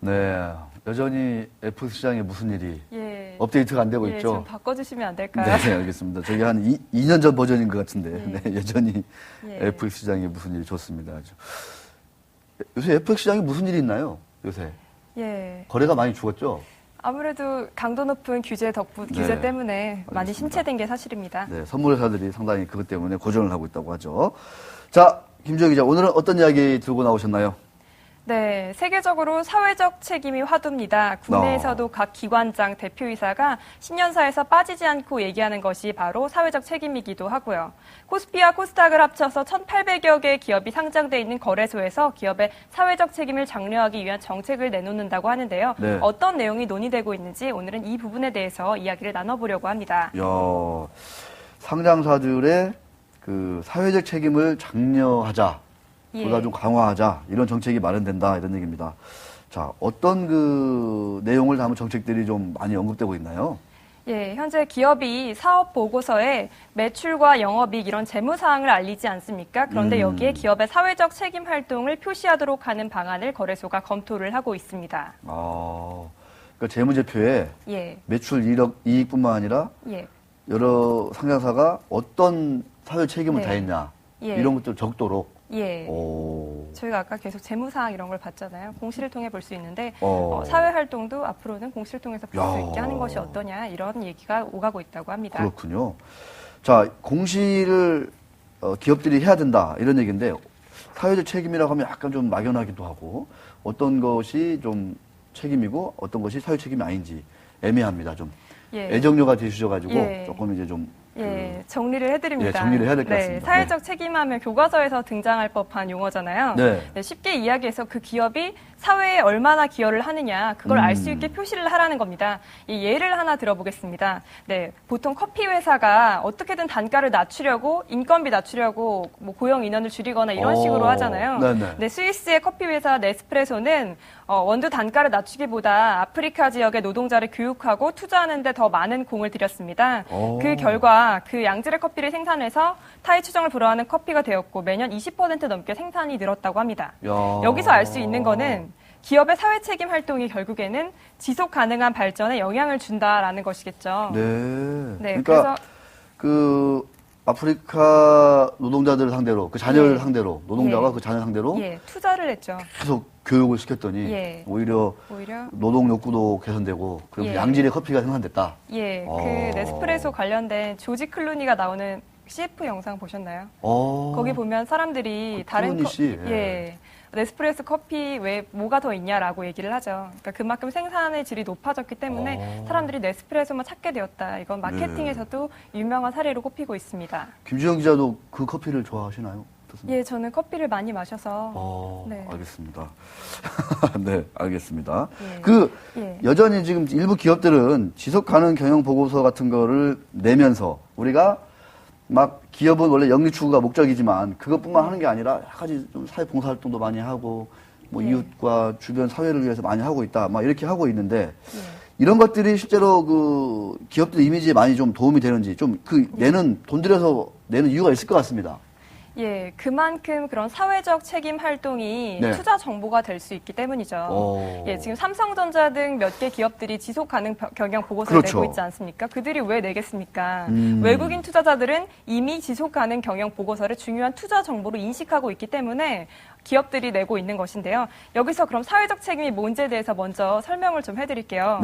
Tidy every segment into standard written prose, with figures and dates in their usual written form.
네, 여전히 애플 시장에 무슨 일이 예. 업데이트가 안 되고 예, 있죠? 좀 바꿔주시면 안 될까요? 네, 알겠습니다. 저게 한 2년 전 버전인 것 같은데 예. 네, 여전히 예. 애플 시장에 무슨 일이 좋습니다. 아주. 요새 애플 시장에 무슨 일이 있나요? 요새 예. 거래가 많이 죽었죠? 아무래도 강도 높은 규제 규제 때문에 많이 알겠습니다. 침체된 게 사실입니다. 네, 선물회사들이 상당히 그것 때문에 고전을 하고 있다고 하죠. 자, 김주영 기자, 오늘은 어떤 이야기 들고 나오셨나요? 네, 세계적으로 사회적 책임이 화두입니다. 국내에서도 각 기관장, 대표이사가 신년사에서 빠지지 않고 얘기하는 것이 바로 사회적 책임이기도 하고요. 코스피와 코스닥을 합쳐서 1,800여 개의 기업이 상장돼 있는 거래소에서 기업의 사회적 책임을 장려하기 위한 정책을 내놓는다고 하는데요. 네. 어떤 내용이 논의되고 있는지 오늘은 이 부분에 대해서 이야기를 나눠보려고 합니다. 상장사들의 그 사회적 책임을 장려하자. 보다 좀 강화하자 이런 정책이 마련된다 이런 얘기입니다. 자, 어떤 그 내용을 담은 정책들이 좀 많이 언급되고 있나요? 예, 현재 기업이 사업 보고서에 매출과 영업이익 이런 재무 사항을 알리지 않습니까? 그런데 여기에 기업의 사회적 책임 활동을 표시하도록 하는 방안을 거래소가 검토를 하고 있습니다. 그러니까 재무제표에 매출 이익뿐만 아니라 여러 상장사가 어떤 사회 책임을 다했냐 이런 것들 적도록. 저희가 아까 계속 재무사항 이런 걸 봤잖아요. 공시를 통해 볼 수 있는데 사회활동도 앞으로는 공시를 통해서 볼 수 있게 하는 것이 어떠냐 이런 얘기가 오가고 있다고 합니다. 그렇군요. 자, 공시를 기업들이 해야 된다 이런 얘기인데 사회적 책임이라고 하면 약간 좀 막연하기도 하고 어떤 것이 좀 책임이고 어떤 것이 사회 책임이 아닌지 애매합니다. 좀 애정료가 되셔가지고 조금 이제 좀 정리를 해드립니다. 정리를 해야 될 것 같습니다. 사회적 책임하면 교과서에서 등장할 법한 용어잖아요. 쉽게 이야기해서 그 기업이 사회에 얼마나 기여를 하느냐 그걸 알 수 있게 표시를 하라는 겁니다. 이 예를 하나 들어보겠습니다. 보통 커피 회사가 어떻게든 단가를 낮추려고 인건비 낮추려고 뭐 고용 인원을 줄이거나 이런 식으로 하잖아요. 스위스의 커피 회사 네스프레소는 원두 단가를 낮추기보다 아프리카 지역의 노동자를 교육하고 투자하는 데 더 많은 공을 들였습니다. 그 결과 그 양질의 커피를 생산해서 타의 추정을 불허하는 커피가 되었고 매년 20% 넘게 생산이 늘었다고 합니다. 여기서 알 수 있는 거는 기업의 사회 책임 활동이 결국에는 지속 가능한 발전에 영향을 준다라는 것이겠죠. 그러니까 그래서 그 아프리카 노동자들 상대로 그 자녀를 상대로 노동자가 그 자녀 상대로 투자를 했죠. 계속 교육을 시켰더니 오히려 노동 욕구도 개선되고 그리고 양질의 커피가 생산됐다. 그 네스프레소 관련된 조지 클루니가 나오는 CF 영상 보셨나요? 거기 보면 사람들이 다른 네스프레소 커피 외에 뭐가 더 있냐라고 얘기를 하죠. 그러니까 그만큼 생산의 질이 높아졌기 때문에 사람들이 네스프레소만 찾게 되었다. 이건 마케팅에서도 유명한 사례로 꼽히고 있습니다. 김주영 기자도 그 커피를 좋아하시나요? 어떻습니까? 저는 커피를 많이 마셔서. 알겠습니다. 네, 알겠습니다. 여전히 지금 일부 기업들은 지속 가능 경영 보고서 같은 거를 내면서 우리가 막 기업은 원래 영리 추구가 목적이지만 그것뿐만 하는 게 아니라 여러 가지 좀 사회 봉사 활동도 많이 하고 뭐 이웃과 주변 사회를 위해서 많이 하고 있다. 막 이렇게 하고 있는데 이런 것들이 실제로 그 기업들 이미지에 많이 좀 도움이 되는지 좀 그 돈 들여서 내는 이유가 있을 것 같습니다. 그만큼 그런 사회적 책임 활동이 투자 정보가 될 수 있기 때문이죠. 지금 삼성전자 등 몇 개 기업들이 지속 가능 경영 보고서를 내고 있지 않습니까? 그들이 왜 내겠습니까? 외국인 투자자들은 이미 지속 가능 경영 보고서를 중요한 투자 정보로 인식하고 있기 때문에 기업들이 내고 있는 것인데요. 여기서 그럼 사회적 책임이 뭔지에 대해서 먼저 설명을 좀 해드릴게요.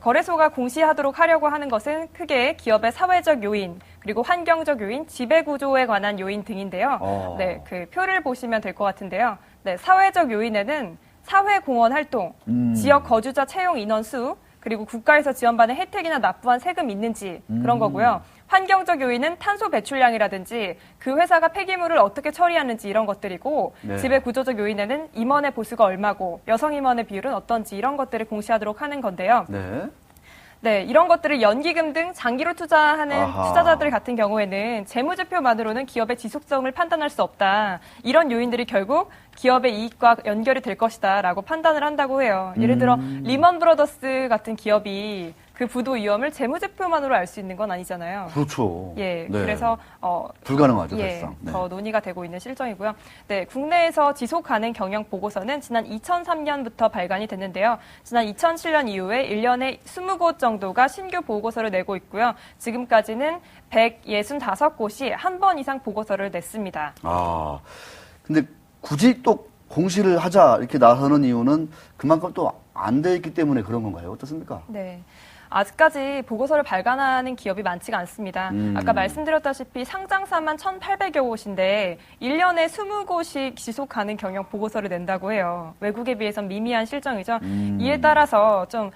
거래소가 공시하도록 하려고 하는 것은 크게 기업의 사회적 요인, 그리고 환경적 요인, 지배구조에 관한 요인 등인데요. 그 표를 보시면 될 것 같은데요. 사회적 요인에는 사회공헌 활동, 지역 거주자 채용 인원 수, 그리고 국가에서 지원받은 혜택이나 납부한 세금 있는지 그런 거고요. 환경적 요인은 탄소 배출량이라든지 그 회사가 폐기물을 어떻게 처리하는지 이런 것들이고 지배 구조적 요인에는 임원의 보수가 얼마고 여성 임원의 비율은 어떤지 이런 것들을 공시하도록 하는 건데요. 이런 것들을 연기금 등 장기로 투자하는 투자자들 같은 경우에는 재무제표만으로는 기업의 지속성을 판단할 수 없다. 이런 요인들이 결국 기업의 이익과 연결이 될 것이다 라고 판단을 한다고 해요. 예를 들어 리먼 브러더스 같은 기업이 그 부도 위험을 재무제표만으로 알 수 있는 건 아니잖아요. 그렇죠. 예, 네. 그래서 불가능하죠, 예, 사실상. 네. 더 논의가 되고 있는 실정이고요. 네, 국내에서 지속 가능 경영 보고서는 지난 2003년부터 발간이 됐는데요. 지난 2007년 이후에 1년에 20곳 정도가 신규 보고서를 내고 있고요. 지금까지는 165곳이 한 번 이상 보고서를 냈습니다. 아, 근데 굳이 또 공시를 하자 이렇게 나서는 이유는 그만큼 또 안 돼 있기 때문에 그런 건가요? 어떻습니까? 네. 아직까지 보고서를 발간하는 기업이 많지가 않습니다. 아까 말씀드렸다시피 상장사만 1,800여 곳인데 1년에 20곳이 지속 가능 경영 보고서를 낸다고 해요. 외국에 비해선 미미한 실정이죠. 이에 따라서 좀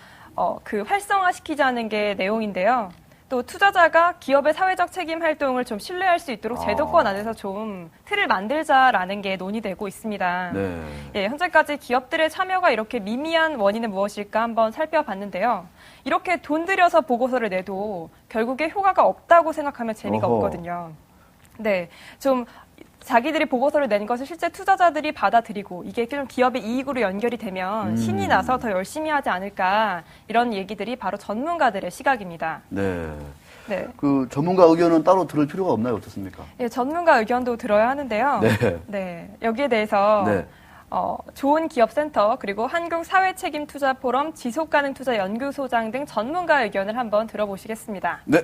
활성화시키자는 게 내용인데요. 또 투자자가 기업의 사회적 책임 활동을 좀 신뢰할 수 있도록 제도권 안에서 좀 틀을 만들자라는 게 논의되고 있습니다. 네. 예, 현재까지 기업들의 참여가 이렇게 미미한 원인은 무엇일까 한번 살펴봤는데요. 이렇게 돈 들여서 보고서를 내도 결국에 효과가 없다고 생각하면 재미가 어허. 없거든요. 네, 좀 자기들이 보고서를 낸 것을 실제 투자자들이 받아들이고 이게 좀 기업의 이익으로 연결이 되면 신이 나서 더 열심히 하지 않을까 이런 얘기들이 바로 전문가들의 시각입니다. 네. 네. 그 전문가 의견은 따로 들을 필요가 없나요? 어떻습니까? 예, 전문가 의견도 들어야 하는데요. 네. 네, 여기에 대해서 네. 좋은 기업센터 그리고 한국사회책임투자포럼 지속가능투자연구소장 등 전문가 의견을 한번 들어보시겠습니다. 네.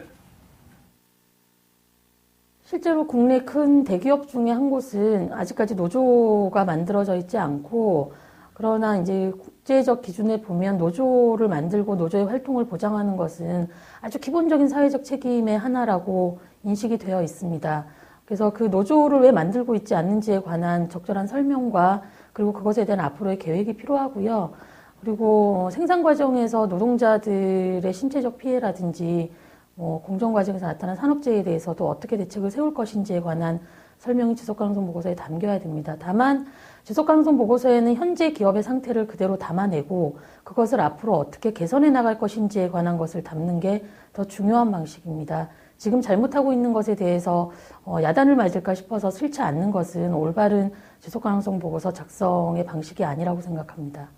실제로 국내 큰 대기업 중에 한 곳은 아직까지 노조가 만들어져 있지 않고, 그러나 이제 국제적 기준에 보면 노조를 만들고 노조의 활동을 보장하는 것은 아주 기본적인 사회적 책임의 하나라고 인식이 되어 있습니다. 그래서 그 노조를 왜 만들고 있지 않는지에 관한 적절한 설명과 그리고 그것에 대한 앞으로의 계획이 필요하고요. 그리고 생산 과정에서 노동자들의 신체적 피해라든지 공정 과정에서 나타난 산업재해에 대해서도 어떻게 대책을 세울 것인지에 관한 설명이 지속가능성 보고서에 담겨야 됩니다. 다만 지속가능성 보고서에는 현재 기업의 상태를 그대로 담아내고 그것을 앞으로 어떻게 개선해 나갈 것인지에 관한 것을 담는 게 더 중요한 방식입니다. 지금 잘못하고 있는 것에 대해서 야단을 맞을까 싶어서 싫지 않는 것은 올바른 지속가능성 보고서 작성의 방식이 아니라고 생각합니다.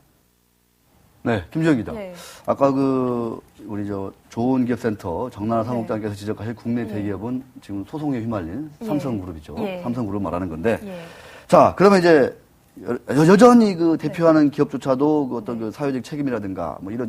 네, 김지영 기자. 예. 아까 우리 좋은 기업센터 정나라 사무국장께서 지적하실 국내 대기업은 지금 소송에 휘말린 삼성그룹이죠. 예. 삼성그룹 말하는 건데. 예. 자, 그러면 이제 여전히 그 대표하는 기업조차도 그 어떤 그 사회적 책임이라든가 뭐 이런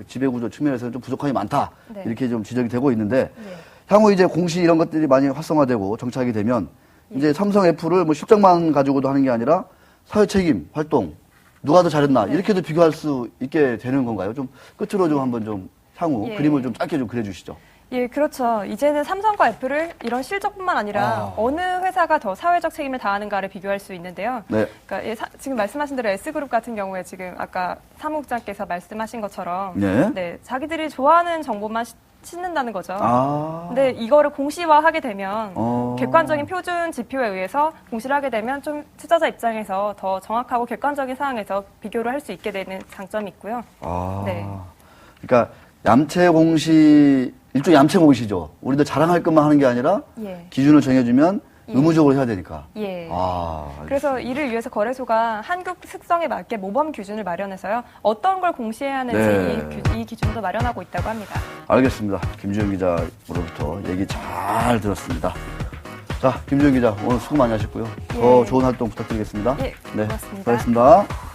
지배구조 측면에서는 좀 부족함이 많다. 네. 이렇게 좀 지적이 되고 있는데 네. 향후 이제 공시 이런 것들이 많이 활성화되고 정착이 되면 이제 삼성 F를 뭐 실적만 가지고도 하는 게 아니라 사회 책임 활동 누가 더 잘했나 이렇게도 비교할 수 있게 되는 건가요? 좀 끝으로 좀 한번 좀 향후 그림을 좀 짧게 좀 그려주시죠. 예, 그렇죠. 이제는 삼성과 애플을 이런 실적뿐만 아니라 어느 회사가 더 사회적 책임을 다하는가를 비교할 수 있는데요. 네. 그러니까 지금 말씀하신 대로 S그룹 같은 경우에 지금 아까 사무국장께서 말씀하신 것처럼 네. 자기들이 좋아하는 정보만 싣는다는 거죠. 근데 이거를 공시화하게 되면 객관적인 표준 지표에 의해서 공시를 하게 되면 좀 투자자 입장에서 더 정확하고 객관적인 상황에서 비교를 할 수 있게 되는 장점이 있고요. 네. 그러니까 얌체 공시 일종의 얌체 공시죠. 우리도 자랑할 것만 하는 게 아니라 기준을 정해주면 의무적으로 해야 되니까. 예. 그래서 이를 위해서 거래소가 한국 특성에 맞게 모범 기준을 마련해서요. 어떤 걸 공시해야 하는지 이 기준도 마련하고 있다고 합니다. 알겠습니다. 김주영 기자로부터 얘기 잘 들었습니다. 자, 김주영 기자 오늘 수고 많이 하셨고요. 더 좋은 활동 부탁드리겠습니다. 예, 고맙습니다. 수고하셨습니다.